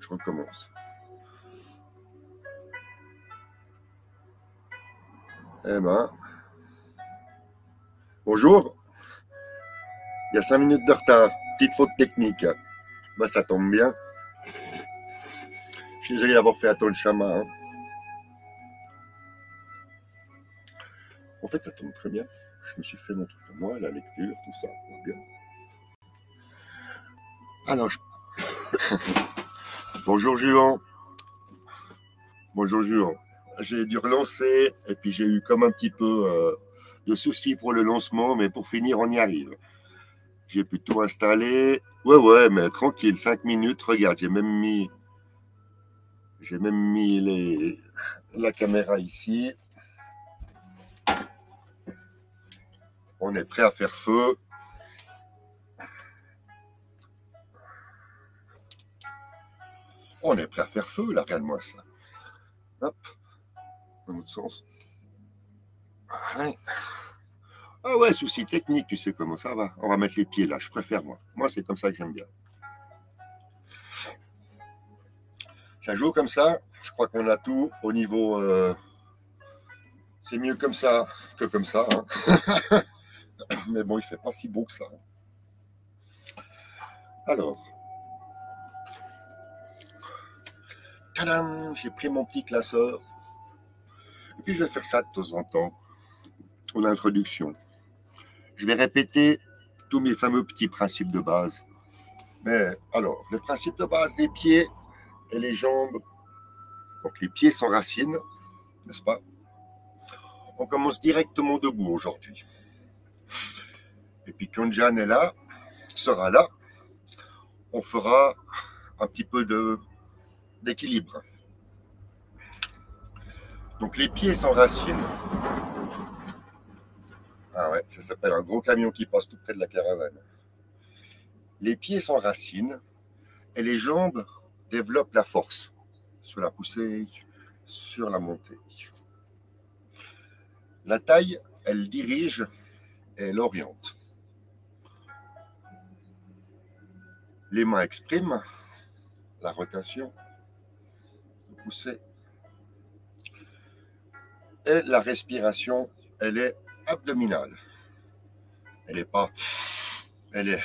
Je recommence. Eh ben, bonjour. Il y a 5 minutes de retard. Petite faute technique. Ben, ça tombe bien. Je suis désolé d'avoir fait attendre le chemin. Hein. En fait, ça tombe très bien. Je me suis fait mon truc à moi, la lecture, tout ça. Bien. Alors, bonjour Juan. Bonjour Juan. J'ai dû relancer et puis j'ai eu comme un petit peu de soucis pour le lancement, mais pour finir, on y arrive. J'ai pu tout installer. Ouais, mais tranquille, 5 minutes. Regarde, j'ai même mis la caméra ici. On est prêt à faire feu. On est prêt à faire feu, là, regarde-moi ça. Hop, dans l'autre sens. Ouais. Ah ouais, souci technique, tu sais comment ça va. On va mettre les pieds là, je préfère moi. Moi, c'est comme ça que j'aime bien. Ça joue comme ça, je crois qu'on a tout au niveau... c'est mieux comme ça que comme ça. Hein. Mais bon, il fait pas si beau que ça. Alors... Tadam, j'ai pris mon petit classeur. Et puis je vais faire ça de temps en temps, en introduction. Je vais répéter tous mes fameux petits principes de base. Mais alors, le principe de base des pieds et les jambes. Donc les pieds sans racines, n'est-ce pas? On commence directement debout aujourd'hui. Et puis quand Jeanne est là, sera là, on fera un petit peu d'équilibre. Donc les pieds sans racines. Ah ouais, ça s'appelle un gros camion qui passe tout près de la caravane. Les pieds sans racines et les jambes développent la force sur la poussée, sur la montée. La taille, elle dirige et elle oriente. Les mains expriment la rotation, la poussée. Et la respiration, elle est abdominale. Elle n'est pas... Elle est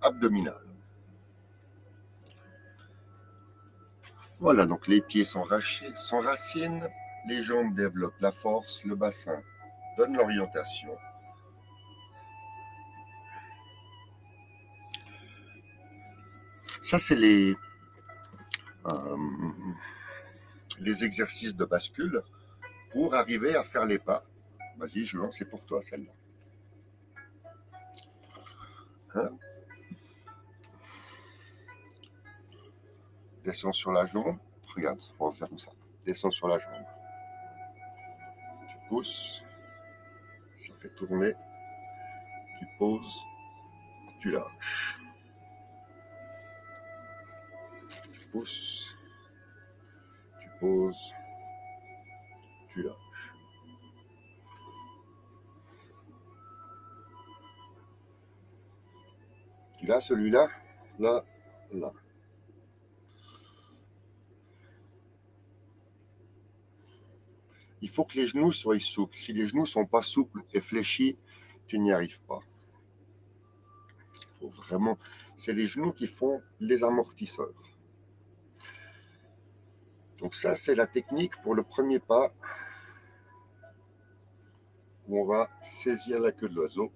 abdominale. Voilà, donc les pieds sont racines, les jambes développent la force, le bassin donne l'orientation. Ça, c'est les exercices de bascule pour arriver à faire les pas. Vas-y, je lance, c'est pour toi celle-là. Hein? Descends sur la jambe. Regarde, on va faire comme ça. Descends sur la jambe. Tu pousses. Ça fait tourner. Tu poses. Tu lâches. Tu pousses. Tu poses. Tu lâches. Tu l'as celui-là? Là, là. Il faut que les genoux soient souples. Si les genoux ne sont pas souples et fléchis, tu n'y arrives pas. Il faut vraiment... C'est les genoux qui font les amortisseurs. Donc ça, c'est la technique pour le premier pas où on va saisir la queue de l'oiseau.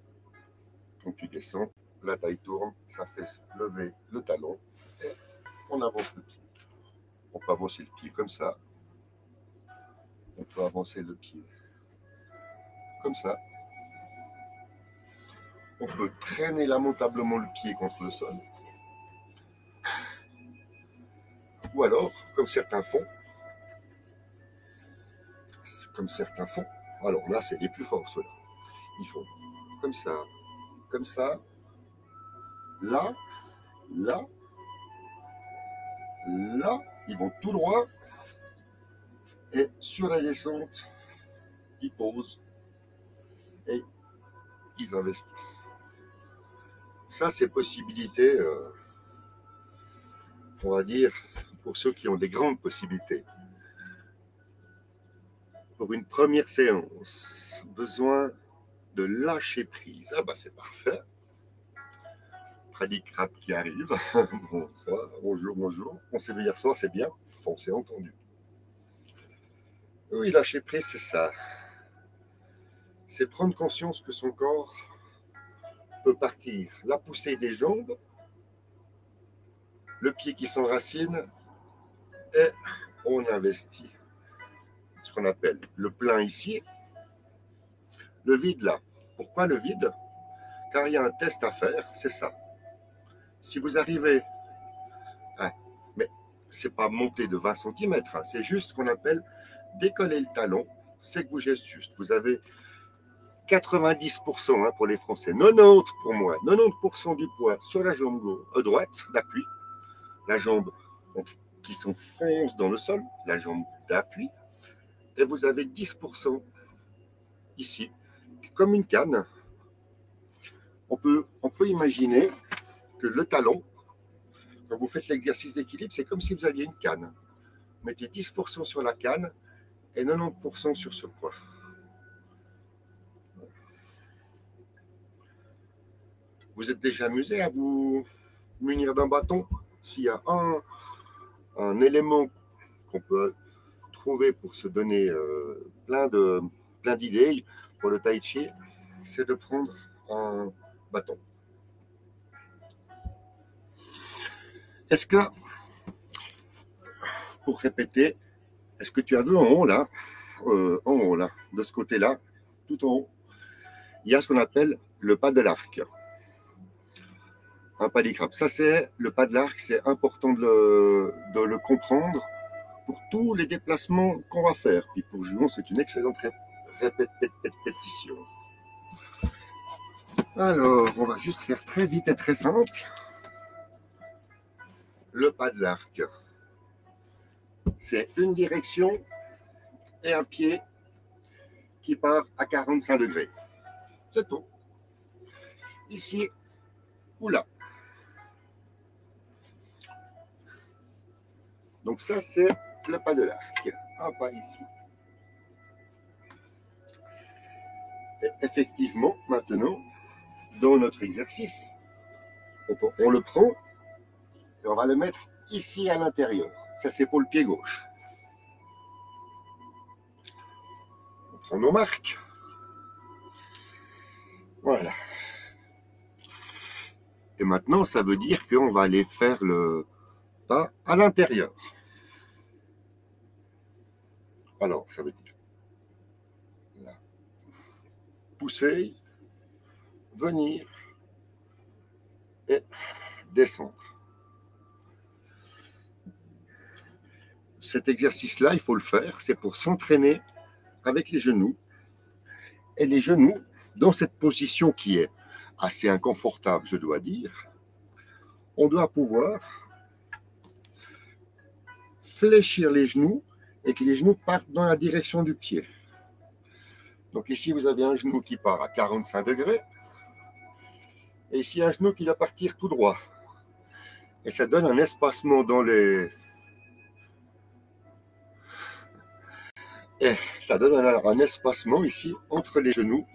Donc tu descends, la taille tourne, ça fait lever le talon et on avance le pied. On peut avancer le pied comme ça. On peut avancer le pied comme ça. On peut traîner lamentablement le pied contre le sol. Ou alors, comme certains font, alors là, c'est les plus forts, ceux-là. Ils font comme ça, là, là, là, ils vont tout droit, et sur la descente, ils posent, et ils investissent. Ça, c'est possibilité on va dire, pour ceux qui ont des grandes possibilités, pour une première séance, besoin de lâcher prise. Ah bah c'est parfait. Pradicrap qui arrive. Bonsoir, bonjour, bonjour. On s'est vu hier soir, c'est bien. Enfin, on s'est entendu. Oui, lâcher prise, c'est ça. C'est prendre conscience que son corps peut partir. La poussée des jambes, le pied qui s'enracine et on investit. Ce qu'on appelle le plein ici, le vide là. Pourquoi le vide? Car il y a un test à faire, c'est ça. Si vous arrivez, hein, mais c'est pas monter de 20 cm, hein, c'est juste ce qu'on appelle décoller le talon, c'est que vous gestez juste. Vous avez 90% hein, pour les Français, 90 pour moi, 90% du poids sur la jambe droite d'appui, la jambe donc, qui s'enfonce dans le sol, la jambe d'appui, et vous avez 10% ici, comme une canne. On peut imaginer que le talon, quand vous faites l'exercice d'équilibre, c'est comme si vous aviez une canne. Mettez 10% sur la canne et 90% sur ce poids. Vous êtes déjà amusé à vous munir d'un bâton? S'il y a un élément qu'on peut trouver pour se donner plein d'idées pour le tai chi, c'est de prendre un bâton. Est-ce que, pour répéter, est-ce que tu as vu en haut là, de ce côté-là, tout en haut, il y a ce qu'on appelle le pas de l'arc. Un padicrap. Ça, c'est le pas de l'arc, c'est important de le comprendre pour tous les déplacements qu'on va faire. Puis pour Junon, c'est une excellente répétition. Alors, on va juste faire très vite et très simple. Le pas de l'arc. C'est une direction et un pied qui part à 45 degrés. C'est tout. Ici ou là. Donc ça, c'est le pas de l'arc. Un pas ici. Et effectivement, maintenant, dans notre exercice, on le prend et on va le mettre ici à l'intérieur. Ça, c'est pour le pied gauche. On prend nos marques. Voilà. Et maintenant, ça veut dire qu'on va aller faire le pas à l'intérieur. Alors, ça veut dire là, pousser, venir et descendre. Cet exercice-là, il faut le faire, c'est pour s'entraîner avec les genoux. Et les genoux, dans cette position qui est assez inconfortable, je dois dire, on doit pouvoir fléchir les genoux et que les genoux partent dans la direction du pied. Donc ici, vous avez un genou qui part à 45 degrés et ici, un genou qui va partir tout droit. Et ça donne un espacement dans les... Et ça donne un espacement ici entre les genoux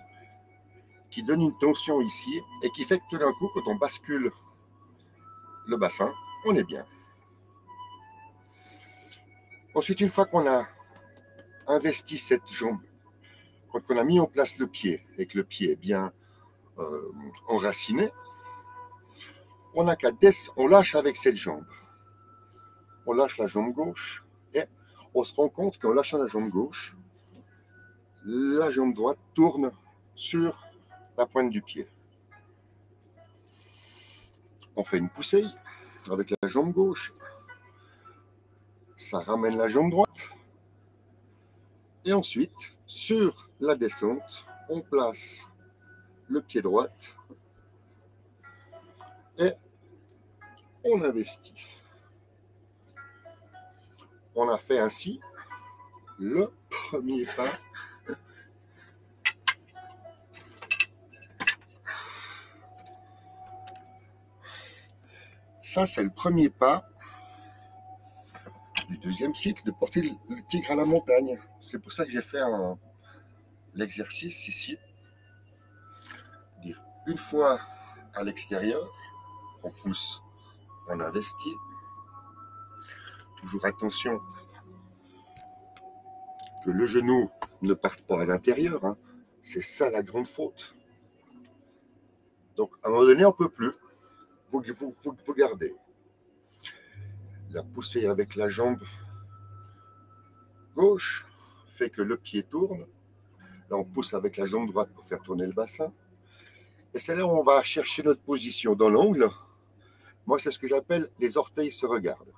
qui donne une tension ici et qui fait que tout d'un coup, quand on bascule le bassin, on est bien. Ensuite, une fois qu'on a investi cette jambe, quand on a mis en place le pied et que le pied est bien enraciné, on n'a qu'à on lâche avec cette jambe. On lâche la jambe gauche et on se rend compte qu'en lâchant la jambe gauche, la jambe droite tourne sur la pointe du pied. On fait une poussée avec la jambe gauche. Ça ramène la jambe droite. Et ensuite, sur la descente, on place le pied droit et on investit. On a fait ainsi le premier pas. Ça, c'est le premier pas du deuxième cycle de porter le tigre à la montagne. C'est pour ça que j'ai fait l'exercice ici. Dire une fois à l'extérieur, on pousse, on investit. Toujours attention que le genou ne parte pas à l'intérieur. Hein. C'est ça la grande faute. Donc à un moment donné, on ne peut plus. Vous gardez. La poussée avec la jambe gauche fait que le pied tourne. Là, on pousse avec la jambe droite pour faire tourner le bassin. Et c'est là où on va chercher notre position dans l'angle. Moi, c'est ce que j'appelle les orteils se regardent.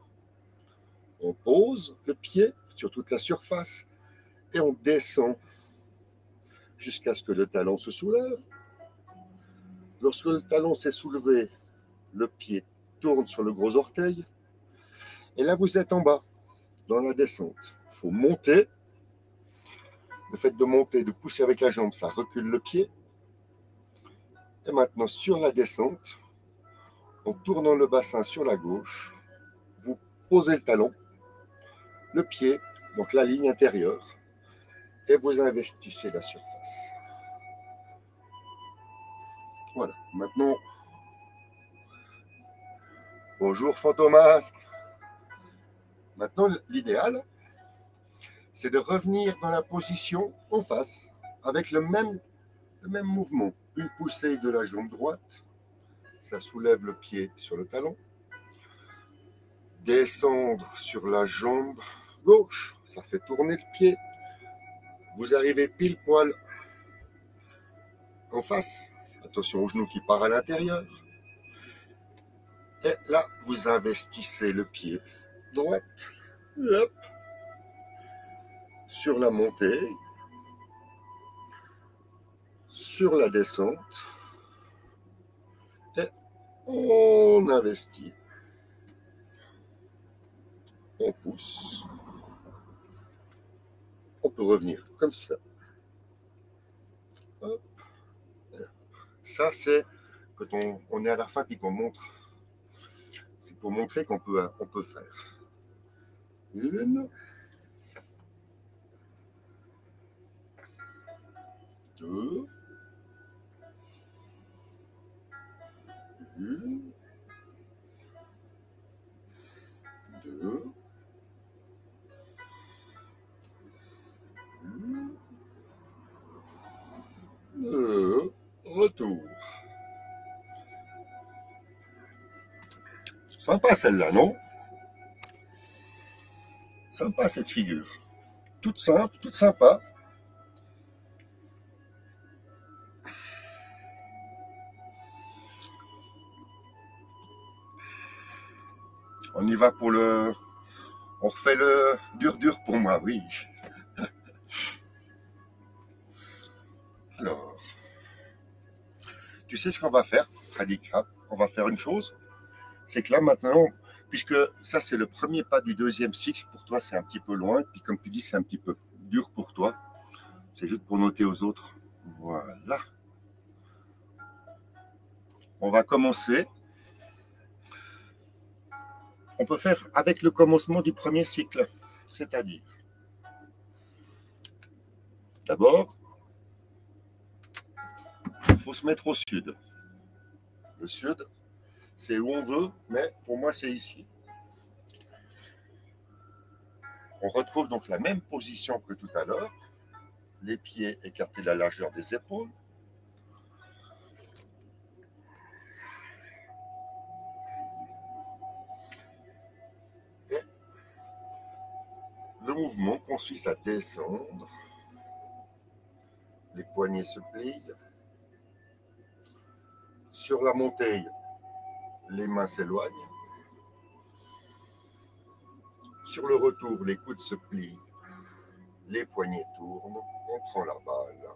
On pose le pied sur toute la surface et on descend jusqu'à ce que le talon se soulève. Lorsque le talon s'est soulevé, le pied tourne sur le gros orteil. Et là, vous êtes en bas, dans la descente. Il faut monter. Le fait de monter, de pousser avec la jambe, ça recule le pied. Et maintenant, sur la descente, en tournant le bassin sur la gauche, vous posez le talon, le pied, donc la ligne intérieure, et vous investissez la surface. Voilà. Maintenant, bonjour Fantomasque. Maintenant, l'idéal, c'est de revenir dans la position en face, avec le même mouvement. Une poussée de la jambe droite, ça soulève le pied sur le talon. Descendre sur la jambe gauche, ça fait tourner le pied. Vous arrivez pile poil en face. Attention au genou qui part à l'intérieur. Et là, vous investissez le pied droite. Hop. Sur la montée. Sur la descente. Et on investit. On pousse. On peut revenir comme ça. Hop. Ça, c'est quand on est à la fin et qu'on montre. C'est pour montrer qu'on peut faire. Une. Deux. Une. Deux. Retour. Sympa celle-là, non? Sympa cette figure. Toute simple, toute sympa. On y va pour le... On refait le dur pour moi, oui. Alors, tu sais ce qu'on va faire, Radika? On va faire une chose. C'est que là, maintenant, puisque ça, c'est le premier pas du deuxième cycle, pour toi, c'est un petit peu loin. Puis comme tu dis, c'est un petit peu dur pour toi. C'est juste pour noter aux autres. Voilà. On va commencer. On peut faire avec le commencement du premier cycle. C'est-à-dire, d'abord, il faut se mettre au sud. Le sud, c'est où on veut, mais pour moi, c'est ici. On retrouve donc la même position que tout à l'heure. Les pieds écartés de la largeur des épaules. Et le mouvement consiste à descendre. Les poignets se plient. Sur la montée, les mains s'éloignent. Sur le retour, les coudes se plient. Les poignets tournent. On prend la balle.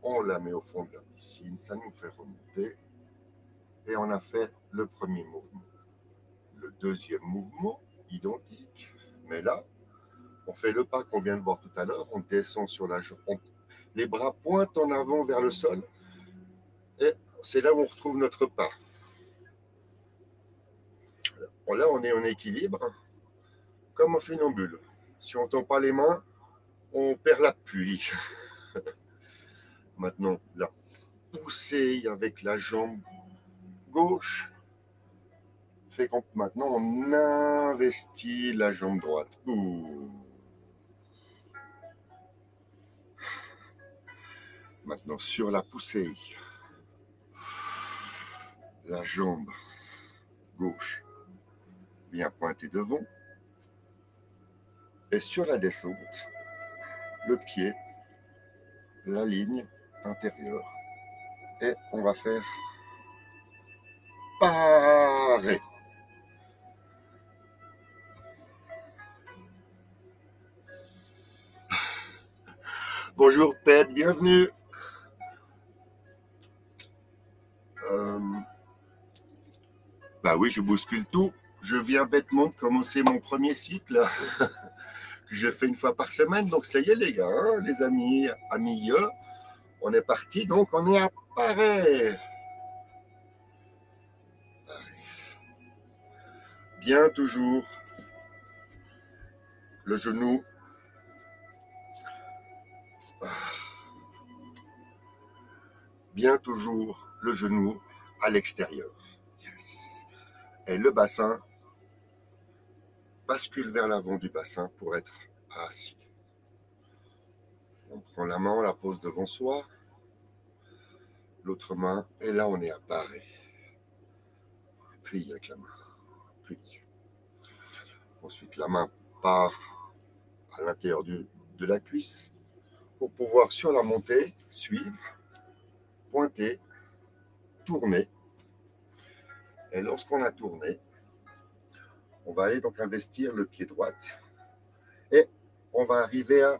On la met au fond de la piscine. Ça nous fait remonter. Et on a fait le premier mouvement. Le deuxième mouvement, identique. Mais là, on fait le pas qu'on vient de voir tout à l'heure. On descend sur la jambe. Les bras pointent en avant vers le sol. Et c'est là où on retrouve notre pas. Là, on est en équilibre. comme un funambule. Si on ne tend pas les mains, on perd l'appui. Maintenant, la poussée avec la jambe gauche fait qu'on maintenant on investit la jambe droite. Ouh. Maintenant sur la poussée, la jambe gauche bien pointée devant et sur la descente, le pied, la ligne intérieure et on va faire pareil. Bonjour Pet, bienvenue. Bah oui, je bouscule tout. Je viens bêtement de commencer mon premier cycle que je fais une fois par semaine. Donc ça y est les gars, hein, les amis, amis, on est parti. Donc on est à Paris. Bien toujours le genou. Bien toujours le genou à l'extérieur. Yes. Et le bassin bascule vers l'avant du bassin pour être assis. On prend la main, on la pose devant soi. L'autre main, et là on est à Paris. Puis avec la main. Puis. Ensuite la main part à l'intérieur de la cuisse pour pouvoir sur la montée suivre, pointer, tourner. Et lorsqu'on a tourné, on va aller donc investir le pied droit et on va arriver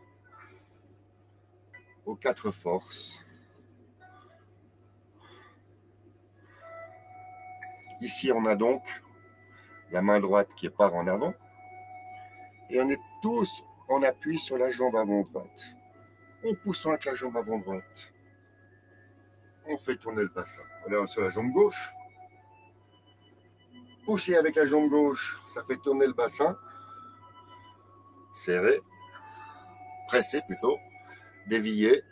aux 4 forces. Ici, on a donc la main droite qui part en avant et on est tous en appui sur la jambe avant droite. En poussant avec la jambe avant droite, on fait tourner le bassin. On est sur la jambe gauche. Pousser avec la jambe gauche, ça fait tourner le bassin. Serrer, presser plutôt, dévier,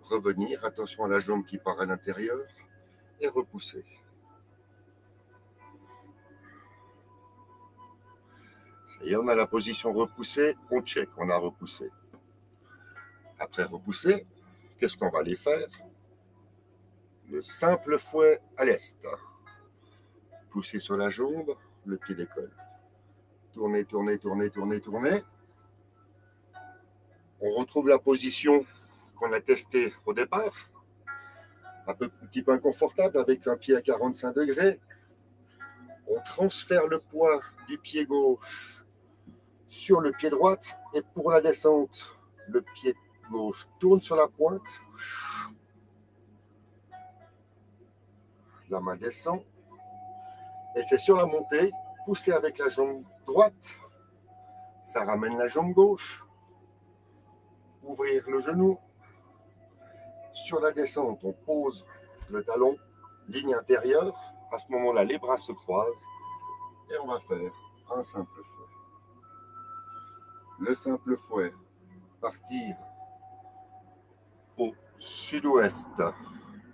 revenir, attention à la jambe qui part à l'intérieur et repousser. Ça y est, on a la position repoussée, on check, on a repoussé. Après repousser, qu'est-ce qu'on va aller faire? Le simple fouet à l'est. Pousser sur la jambe, le pied décolle. Tourner, tourner, tourner, tourner, tourner. On retrouve la position qu'on a testée au départ. Un petit peu inconfortable avec un pied à 45 degrés. On transfère le poids du pied gauche sur le pied droit et pour la descente, le pied gauche tourne sur la pointe. La main descend et c'est sur la montée, pousser avec la jambe droite, ça ramène la jambe gauche, ouvrir le genou. Sur la descente, on pose le talon, ligne intérieure. À ce moment-là, les bras se croisent et on va faire un simple fouet. Le simple fouet, partir au sud-ouest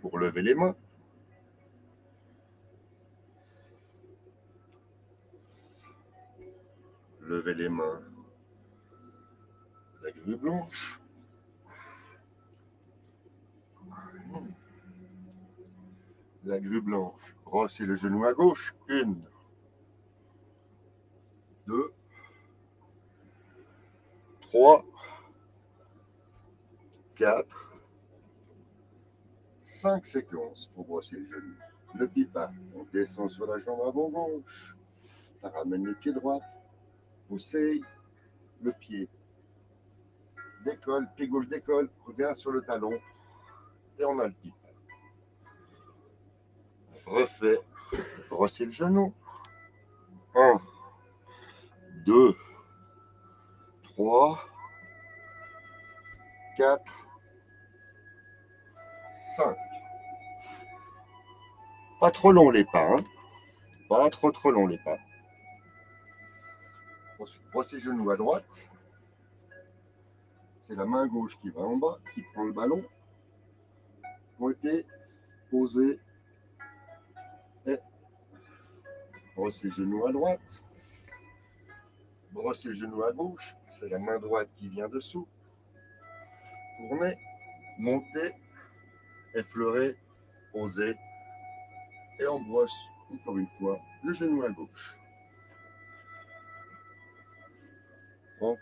pour lever les mains. Lever les mains, la grue blanche. La grue blanche, brosser le genou à gauche. 1, 2, 3, 4, 5 séquences pour brosser le genou. Le pipa, on descend sur la jambe avant gauche. Ça ramène le pied droit. Poussez le pied. Décolle, pied gauche décolle, revient sur le talon. Et on a le pipa. Refait, brosser le genou. 1, 2, 3, 4, 5. Pas trop long les pas, hein. Pas trop long les pas. Ensuite, brossez le genou à droite. C'est la main gauche qui va en bas, qui prend le ballon. Pointer, poser et brosser le genou à droite. Brosser le genou à gauche. C'est la main droite qui vient dessous. Tourner, monter, effleurer, poser. Et on brosse encore une fois le genou à gauche. Bon.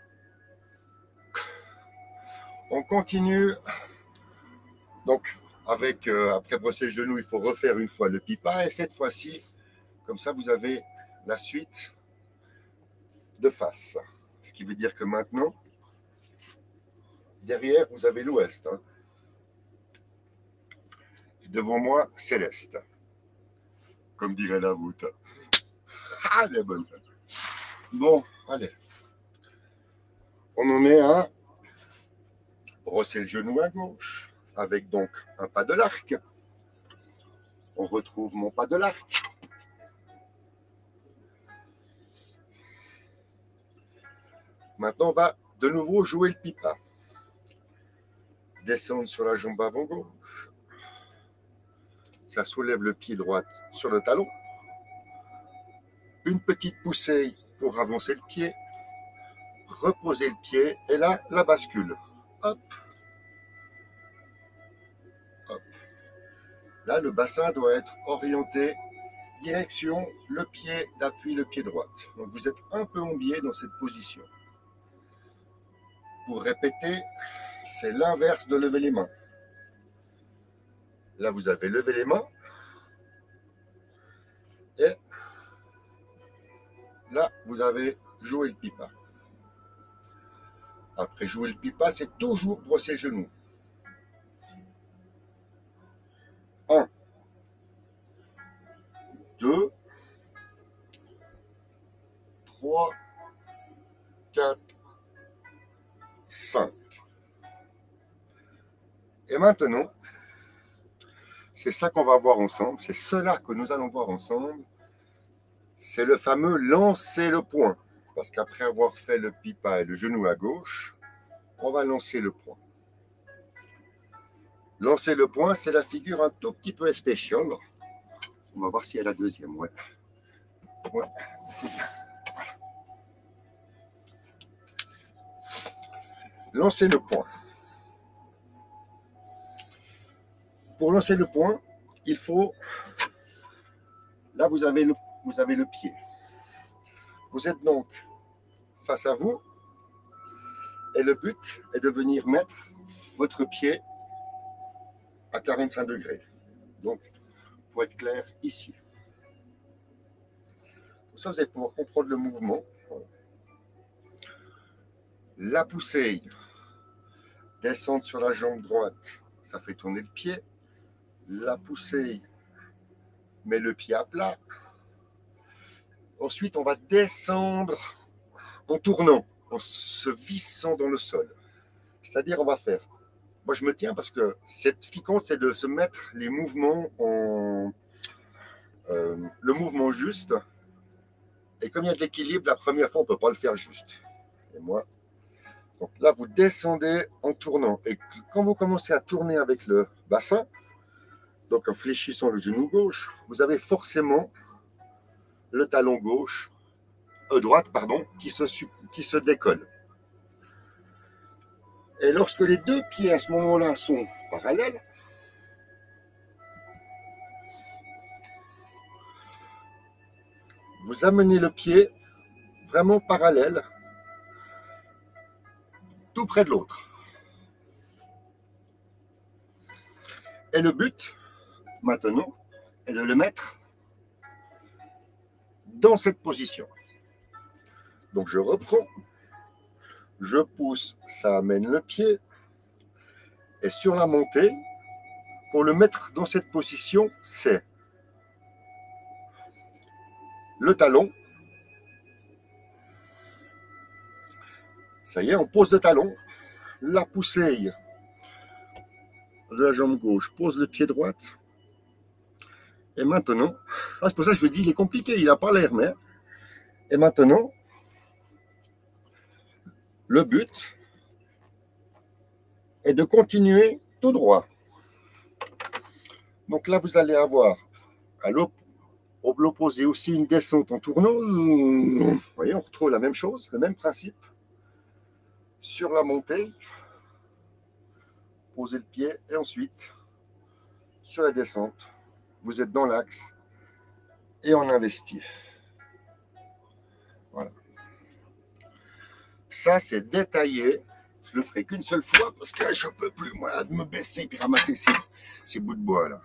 On continue. Donc, après brosser le genou, il faut refaire une fois le pipa. Et cette fois-ci, comme ça, vous avez la suite de face. Ce qui veut dire que maintenant, derrière, vous avez l'ouest. Hein. Et devant moi, c'est l'est. Comme dirait la voûte. Ah, elle est bonne. Bon, allez. On en est à brosser le genou à gauche, avec donc un pas de l'arc. On retrouve mon pas de l'arc. Maintenant, on va de nouveau jouer le pipa. Descendre sur la jambe avant gauche. Ça soulève le pied droit sur le talon. Une petite poussée pour avancer le pied. Reposer le pied. Et là, la bascule. Hop. Hop. Là, le bassin doit être orienté direction le pied d'appui, le pied droit. Donc, vous êtes un peu en biais dans cette position. Pour répéter, c'est l'inverse de lever les mains. Là, vous avez levé les mains. Et là, vous avez joué le pipa. Après jouer le pipa, c'est toujours brosser le genou. 1, 2, 3, 4, 5. Et maintenant, c'est ça qu'on va voir ensemble, c'est cela que nous allons voir ensemble, c'est le fameux lancer le poing. Parce qu'après avoir fait le pipa et le genou à gauche, on va lancer le poing. Lancer le poing, c'est la figure un tout petit peu spéciale. On va voir si elle a la deuxième, ouais. Ouais, c'est bien. Voilà. Lancer le poing. Pour lancer le poing, il faut... Là, vous avez le pied. Vous êtes donc face à vous. Et le but est de venir mettre votre pied à 45 degrés. Donc, pour être clair, ici. Comme ça, vous allez pouvoir comprendre le mouvement. La poussée, descendre sur la jambe droite, ça fait tourner le pied. La poussée, met le pied à plat. Ensuite, on va descendre en tournant, en se vissant dans le sol. C'est-à-dire, on va faire... Moi, je me tiens parce que ce qui compte, c'est de se mettre les mouvements en... le mouvement juste. Et comme il y a de l'équilibre, la première fois, on ne peut pas le faire juste. Et moi... Donc là, vous descendez en tournant. Et quand vous commencez à tourner avec le bassin, donc en fléchissant le genou gauche, vous avez forcément le talon gauche, droite, pardon, qui se décolle. Et lorsque les deux pieds à ce moment-là sont parallèles, vous amenez le pied vraiment parallèle, tout près de l'autre. Et le but, maintenant, est de le mettre dans cette position. Donc je reprends, je pousse, ça amène le pied, et sur la montée, pour le mettre dans cette position, c'est le talon. Ça y est, on pose le talon, la poussée de la jambe gauche pose le pied droite. Et maintenant, c'est pour ça que je vous dis, il est compliqué, il n'a pas l'air, mais... Et maintenant, Le but est de continuer tout droit. Donc là, vous allez avoir à l'opposé aussi une descente en tournant. Vous voyez, on retrouve la même chose, le même principe. Sur la montée, posez le pied et ensuite, sur la descente, vous êtes dans l'axe et on investit. Voilà. Ça, c'est détaillé. Je le ferai qu'une seule fois parce que je ne peux plus, moi, de me baisser et ramasser ces bouts de bois là.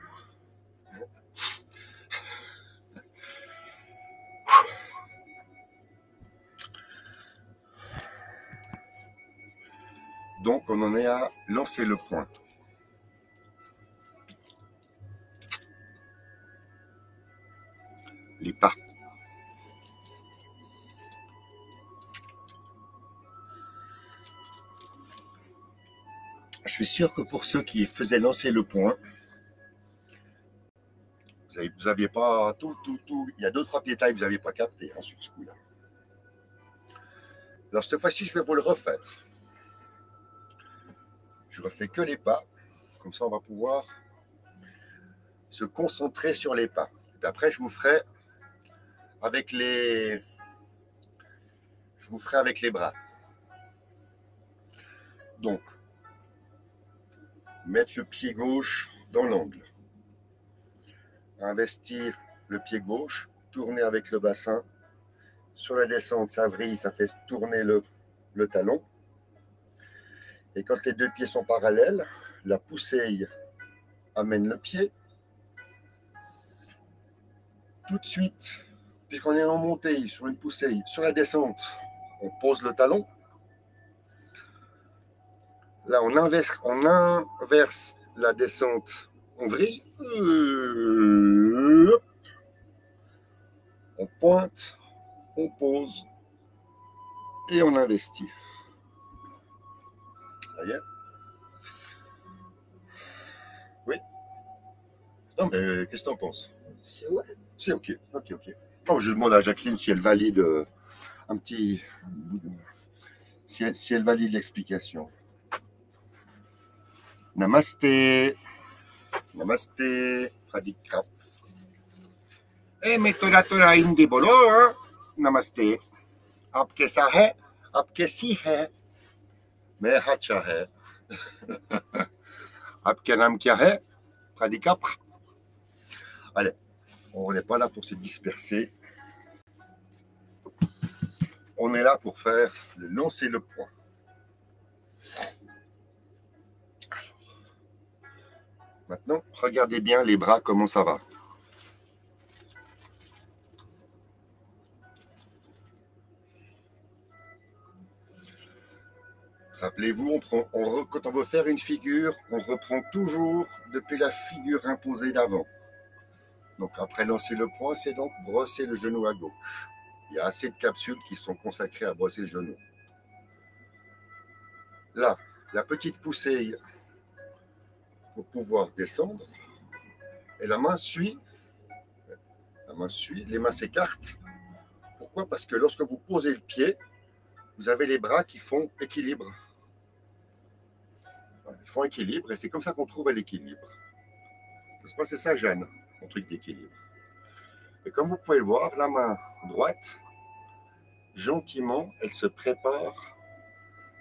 Donc, on en est à lancer le point. Les pas. Je suis sûr que pour ceux qui faisaient lancer le point, vous n'aviez pas tout. Il y a 2-3 détails que vous n'aviez pas capté hein, sur ce coup-là. Alors, cette fois-ci, je vais vous le refaire. Je refais que les pas. Comme ça, on va pouvoir se concentrer sur les pas. Et puis après, je vous ferai avec les bras. Donc, mettre le pied gauche dans l'angle. Investir le pied gauche, tourner avec le bassin. Sur la descente, ça vrille, ça fait tourner le talon. Et quand les deux pieds sont parallèles, la poussée amène le pied. Tout de suite, puisqu'on est en montée sur une poussée, sur la descente, on pose le talon. Là, on inverse la descente, on vrille. On pointe, on pose et on investit. Ça y est? Oui? Non, mais qu'est-ce que t'en penses? C'est ouais. C'est ok. Oh, je demande à Jacqueline si elle valide un petit. Si elle valide l'explication. Namasté. Namasté. Pradikap. Mais Tora Indi Bolo, hein? Namasté. Apke sa hai, apke si hai. Mais hacha hai. Apke nam kya hai, Pradikap. Allez, on n'est pas là pour se disperser. On est là pour faire le lancer le point. Maintenant, regardez bien les bras, comment ça va. Rappelez-vous, quand on veut faire une figure, on reprend toujours depuis la figure imposée d'avant. Donc après lancer le point, c'est donc brosser le genou à gauche. Il y a assez de capsules qui sont consacrées à brosser le genou. Là, la petite poussée pour pouvoir descendre. Et la main suit, les mains s'écartent. Pourquoi? Parce que lorsque vous posez le pied, vous avez les bras qui font équilibre. Ils font équilibre et c'est comme ça qu'on trouve l'équilibre. C'est ça gêne, mon truc d'équilibre. Et comme vous pouvez le voir, la main droite, gentiment, elle se prépare,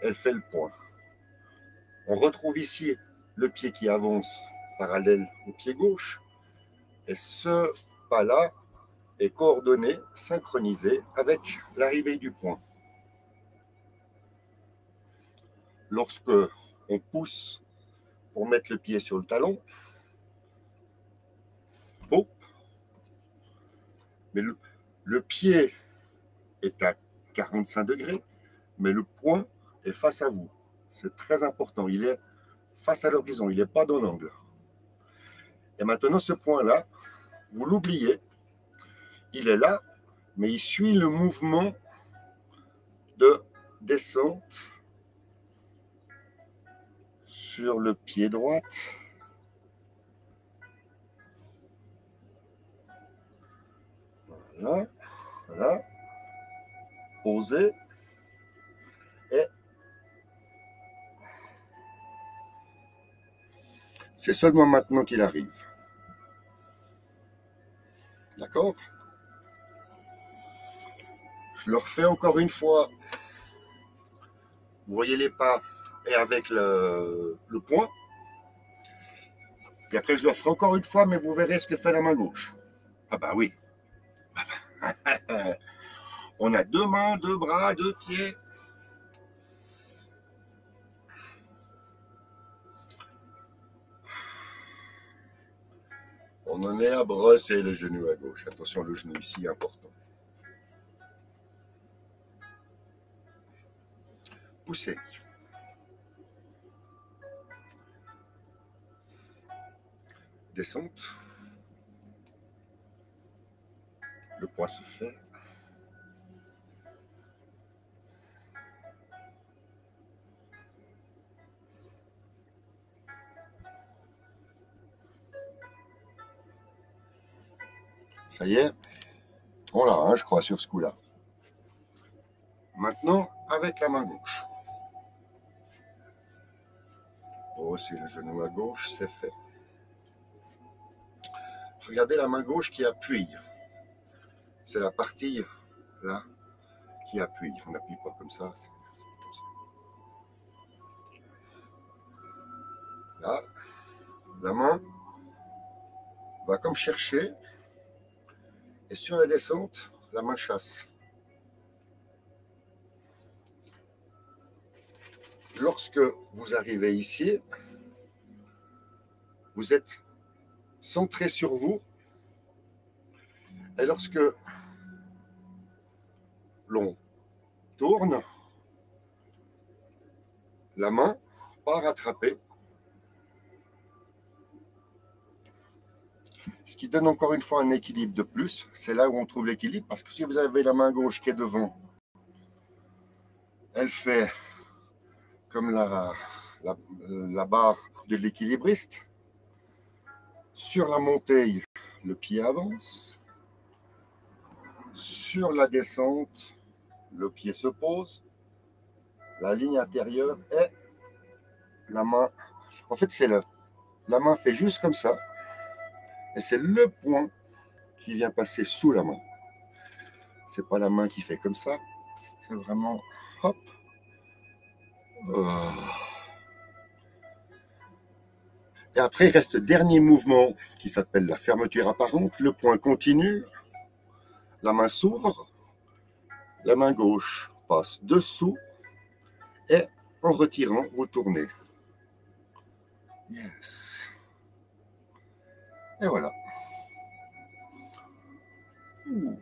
elle fait le point. On retrouve ici le pied qui avance parallèle au pied gauche. Et ce pas-là est coordonné, synchronisé avec l'arrivée du point. Lorsque on pousse pour mettre le pied sur le talon, oh, mais le pied est à 45 degrés, mais le point est face à vous. C'est très important. Il est face à l'horizon, il n'est pas dans l'angle. Et maintenant, ce point-là, vous l'oubliez, il est là, mais il suit le mouvement de descente sur le pied droit. Voilà. Posé. Et C'est seulement maintenant qu'il arrive. D'accord? Je le refais encore une fois. Vous voyez les pas et avec le poing. Et après, je le ferai encore une fois, mais vous verrez ce que fait la main gauche. Ah bah oui. On a deux mains, deux bras, deux pieds. On en est à brosser le genou à gauche. Attention, le genou ici, important. Poussez. Descente. Le poing se fait. Ça y est. On l'a, hein, je crois, sur ce coup-là. Maintenant, avec la main gauche. Brosser le genou à gauche, c'est fait. Regardez la main gauche qui appuie. C'est la partie là qui appuie. On n'appuie pas comme ça. Là, la main va comme chercher. Et sur la descente, la main chasse. Lorsque vous arrivez ici, vous êtes centré sur vous. Et lorsque l'on tourne, la main part attraper. Ce qui donne encore une fois un équilibre de plus. C'est là où on trouve l'équilibre. Parce que si vous avez la main gauche qui est devant, elle fait comme la barre de l'équilibriste. Sur la montée, le pied avance. Sur la descente, le pied se pose. La ligne intérieure est la main. En fait, c'est la main fait juste comme ça. Et c'est le poing qui vient passer sous la main. C'est pas la main qui fait comme ça. C'est vraiment hop. Et après, il reste le dernier mouvement qui s'appelle la fermeture apparente. Le poing continue. La main s'ouvre. La main gauche passe dessous. Et en retirant, vous tournez. Yes. Et voilà. Ouh.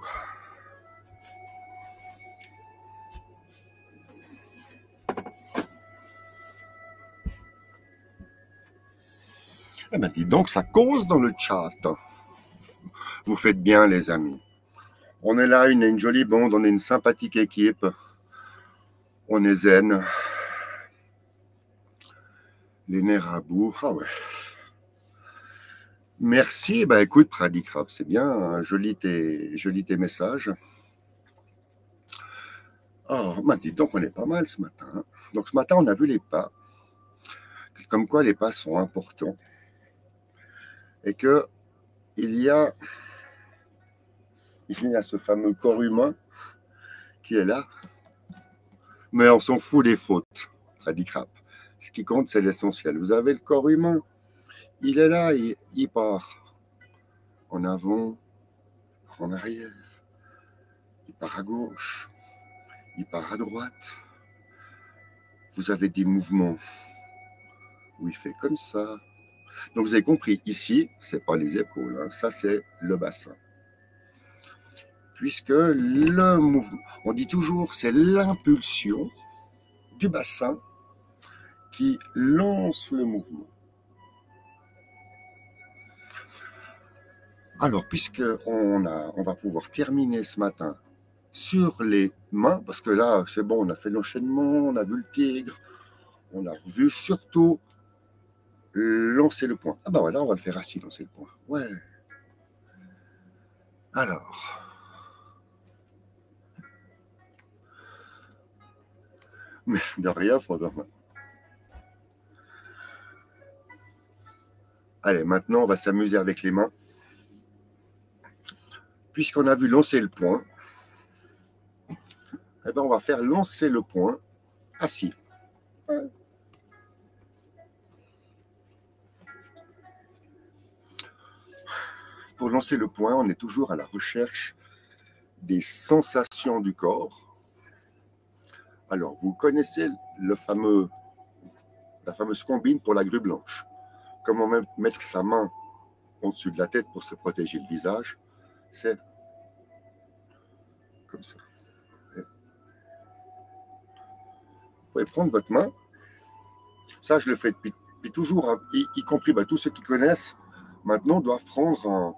Eh ben, dis donc, ça cause dans le chat. Vous faites bien, les amis. On est là, une jolie bande, on est une sympathique équipe. On est zen. Les nerfs à bout. Ah ouais. Merci. Bah écoute, Pradikrab, c'est bien. Hein, joli tes messages. Oh, bah dis donc, on est pas mal ce matin. Donc ce matin, on a vu les pas. Comme quoi les pas sont importants. Et que il y a ce fameux corps humain qui est là. Mais on s'en fout des fautes, Pradikrab. Ce qui compte, c'est l'essentiel. Vous avez le corps humain. Il est là, il part en avant, en arrière. Il part à gauche, il part à droite. Vous avez des mouvements où il fait comme ça. Donc vous avez compris, ici, c'est pas les épaules, hein, ça c'est le bassin. Puisque le mouvement, on dit toujours, c'est l'impulsion du bassin qui lance le mouvement. Alors, puisqu'on va pouvoir terminer ce matin sur les mains, parce que là, c'est bon, on a fait l'enchaînement, on a vu le tigre, on a vu surtout lancer le poing. Ah bah voilà, on va le faire assis, lancer le poing. Ouais. Alors. Mais de rien, Frodon. Allez, maintenant, on va s'amuser avec les mains. Puisqu'on a vu lancer le poing, eh ben, on va faire lancer le poing assis. Pour lancer le poing, on est toujours à la recherche des sensations du corps. Alors, vous connaissez la fameuse combine pour la grue blanche. Comment mettre sa main au-dessus de la tête pour se protéger le visage? C'est comme ça. Vous pouvez prendre votre main. Ça, je le fais depuis toujours, hein, y compris tous ceux qui connaissent, maintenant doivent prendre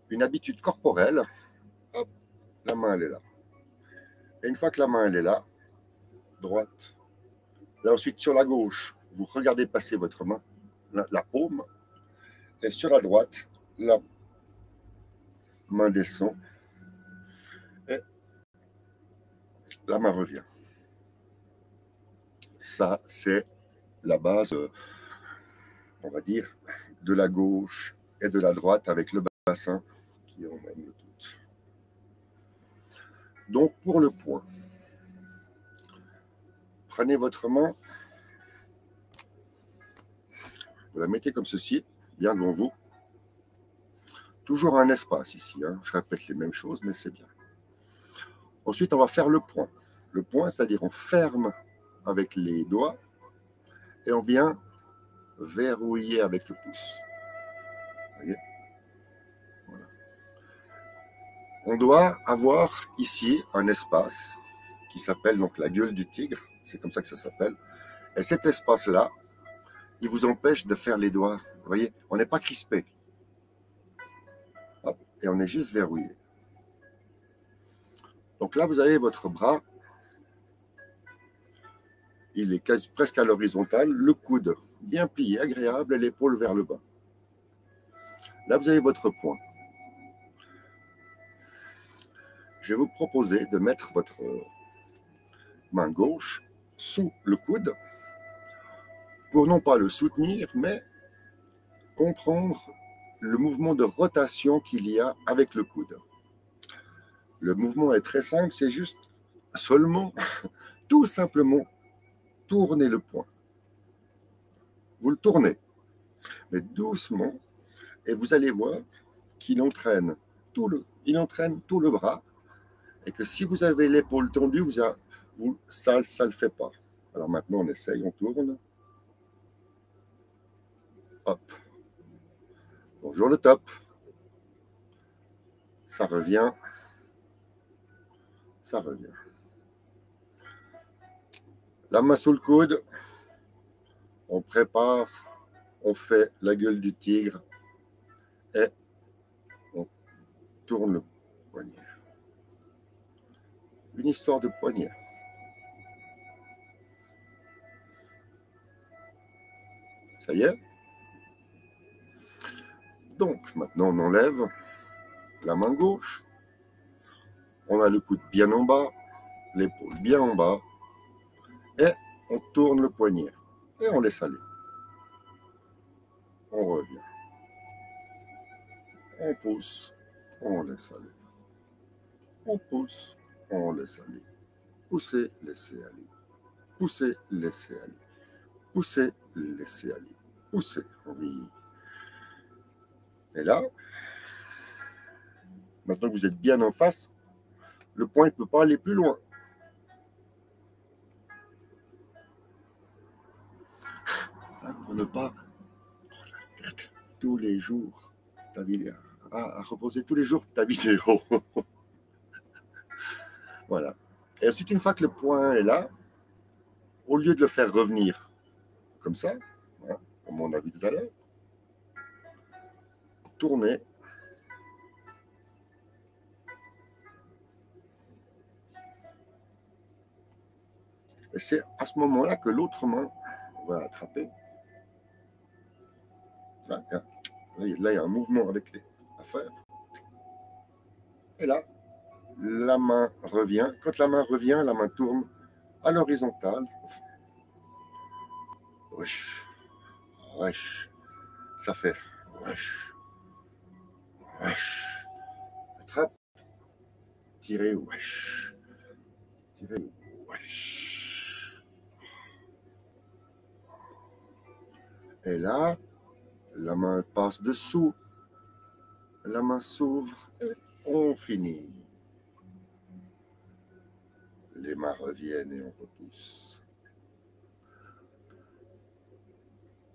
une habitude corporelle. Hop, la main, elle est là. Et une fois que la main, elle est là, droite, là ensuite sur la gauche, vous regardez passer votre main, la paume, et sur la droite, la main descend, et la main revient. Ça, c'est la base, on va dire, de la gauche et de la droite avec le bassin qui emmène le tout. Donc, pour le poing, prenez votre main, vous la mettez comme ceci, bien devant vous. Toujours un espace ici, hein. Je répète les mêmes choses, mais c'est bien. Ensuite, on va faire le point. Le point, c'est-à-dire on ferme avec les doigts et on vient verrouiller avec le pouce. Vous voyez? Voilà. On doit avoir ici un espace qui s'appelle donc la gueule du tigre. C'est comme ça que ça s'appelle. Et cet espace-là, il vous empêche de faire les doigts. Vous voyez, on n'est pas crispé. Hop, et on est juste verrouillé. Donc là, vous avez votre bras. Il est presque à l'horizontale, le coude bien plié, agréable, et l'épaule vers le bas. Là, vous avez votre poing. Je vais vous proposer de mettre votre main gauche sous le coude pour non pas le soutenir, mais comprendre le mouvement de rotation qu'il y a avec le coude. Le mouvement est très simple, c'est juste seulement, tout simplement, tourner le poing. Vous le tournez, mais doucement, et vous allez voir qu'il entraîne tout le bras, et que si vous avez l'épaule tendue, ça ne le fait pas. Alors maintenant, on essaye, on tourne. Hop. Bonjour le top. Ça revient. Ça revient. La main sous le coude. On prépare. On fait la gueule du tigre. Et on tourne le poignet. Une histoire de poignet. Ça y est. Donc, maintenant, on enlève la main gauche. On a le coude bien en bas, l'épaule bien en bas. Et on tourne le poignet. Et on laisse aller. On revient. On pousse. On laisse aller. On pousse. On laisse aller. Poussez, laissez aller. Poussez, laissez aller. Poussez, laissez aller. Poussez. Oui. Et là, maintenant que vous êtes bien en face, le poing ne peut pas aller plus loin. Pour ne pas prendre la tête tous les jours ta vidéo. À reposer tous les jours ta vidéo. Voilà. Et ensuite, une fois que le poing est là, au lieu de le faire revenir comme ça, hein, comme on a vu tout à l'heure, tournez. Et c'est à ce moment-là que l'autre main va attraper. Là, il y a un mouvement avec les affaires. Et là, la main revient. Quand la main revient, la main tourne à l'horizontale. Wesh, wesh, Ça fait wesh, wesh. Attrape, tirer, wesh, tirer, wesh. Et là, la main passe dessous, la main s'ouvre et on finit. Les mains reviennent et on repousse.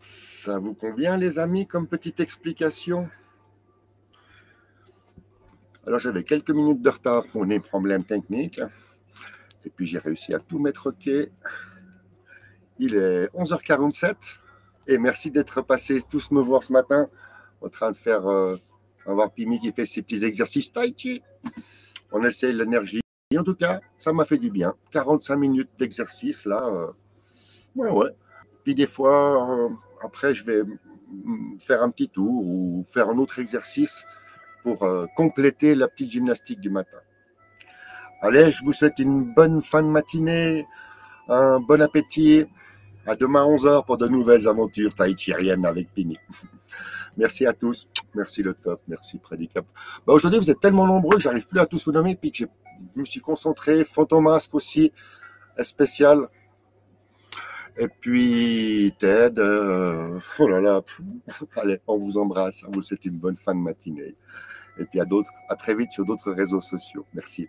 Ça vous convient, les amis, comme petite explication? Alors, j'avais quelques minutes de retard pour des problèmes techniques. Et puis, j'ai réussi à tout mettre OK. Il est 11h47. Et merci d'être passés tous me voir ce matin en train de faire... avoir Pimi qui fait ses petits exercices tai chi. On essaye l'énergie. En tout cas, ça m'a fait du bien. 45 minutes d'exercice, là. Ouais. Puis des fois, après, je vais faire un petit tour ou faire un autre exercice pour compléter la petite gymnastique du matin. Allez, je vous souhaite une bonne fin de matinée, un bon appétit. À demain 11h pour de nouvelles aventures tahitiennes avec Pini. Merci à tous. Merci le top. Merci Prédicap. Aujourd'hui, vous êtes tellement nombreux que j'arrive plus à tous vous nommer. Puis que je me suis concentré. Fantomasque aussi, spécial. Et puis Ted. Oh là là. Allez, on vous embrasse. On vous souhaite une bonne fin de matinée. Et puis à très vite sur d'autres réseaux sociaux. Merci.